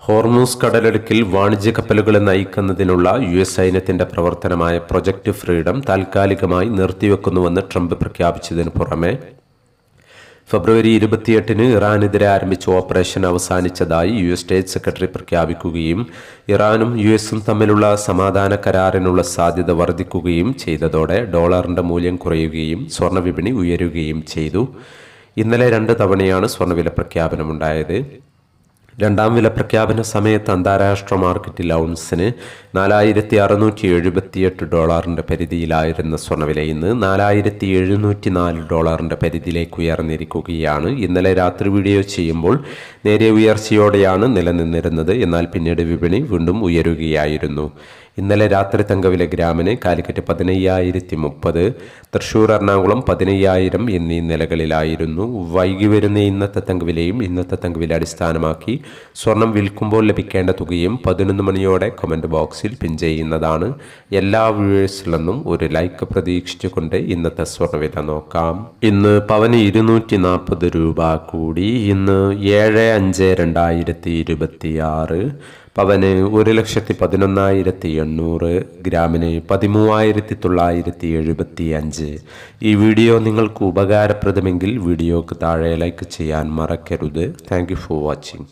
Hormuz കടലിടുക്കിൽ വാണിജ്യ കപ്പലുകളെ നയിക്കുന്നതിനുള്ള US സൈന്യത്തിന്റെ പ്രവർത്തനമായ പ്രൊജക്ട് ഫ്രീഡം താൽക്കാലികമായി നിർത്തിവെക്കുന്നുവെന്ന് ട്രംപ് പ്രഖ്യാപിച്ചതിനു പുറമെ ഫെബ്രുവരി 28-ന് ഇറാനെതിരെ ആരംഭിച്ച ഓപ്പറേഷൻ അവസാനിച്ചതായി US സ്റ്റേറ്റ് സെക്രട്ടറി പ്രഖ്യാപിക്കുകയും ഇറാനും USഉം തമ്മിലുള്ള സമാധാന കരാറിനുള്ള സാധ്യത വർദ്ധിക്കുകയും ചെയ്തതോടെ ഡോളറിന്റെ മൂല്യം കുറയുകയും സ്വർണ്ണവിപണി ഉയരുകയും ചെയ്തു. ഇന്നലെ 2 തവണയാണ് സ്വർണ്ണവില പ്രഖ്യാപനമുണ്ടായത്. രണ്ടാം വില പ്രഖ്യാപന സമയത്ത് അന്താരാഷ്ട്ര മാർക്കറ്റിൽ ഔൺസിന് $4,678 പരിധിയിലായിരുന്ന സ്വർണ്ണവില ഇന്ന് $4,704 പരിധിയിലേക്ക് ഉയർന്നിരിക്കുകയാണ്. ഇന്നലെ രാത്രി വീഡിയോ ചെയ്യുമ്പോൾ നേരിയ ഉയർച്ചയോടെയാണ് നിലനിന്നിരുന്നത്. എന്നാൽ പിന്നീട് വിപണി വീണ്ടും ഉയരുകയായിരുന്നു. ഇന്നലെ രാത്രി തങ്കവില ഗ്രാമിന് കാലിക്കറ്റ് 15,030, തൃശ്ശൂർ എറണാകുളം 15,000 എന്നീ നിലകളിലായിരുന്നു. വൈകി വരുന്ന ഇന്നത്തെ തങ്കവിലയും ഇന്നത്തെ തങ്കവില അടിസ്ഥാനമാക്കി സ്വർണം വിൽക്കുമ്പോൾ ലഭിക്കേണ്ട തുകയും 11 മണിയോടെ കമൻറ്റ് ബോക്സിൽ പിൻ ചെയ്യുന്നതാണ്. എല്ലാ വ്യൂവേഴ്സിൽ നിന്നും ഒരു ലൈക്ക് പ്രതീക്ഷിച്ചുകൊണ്ട് ഇന്നത്തെ സ്വർണ്ണവില നോക്കാം. ഇന്ന് പവന് 240 രൂപ കൂടി. ഇന്ന് 7/5/2026 പവന് 1,11,800, ഗ്രാമിന് 13,975. ഈ വീഡിയോ നിങ്ങൾക്ക് ഉപകാരപ്രദമെങ്കിൽ വീഡിയോക്ക് താഴെ ലൈക്ക് ചെയ്യാൻ മറക്കരുത്. Thank you for watching.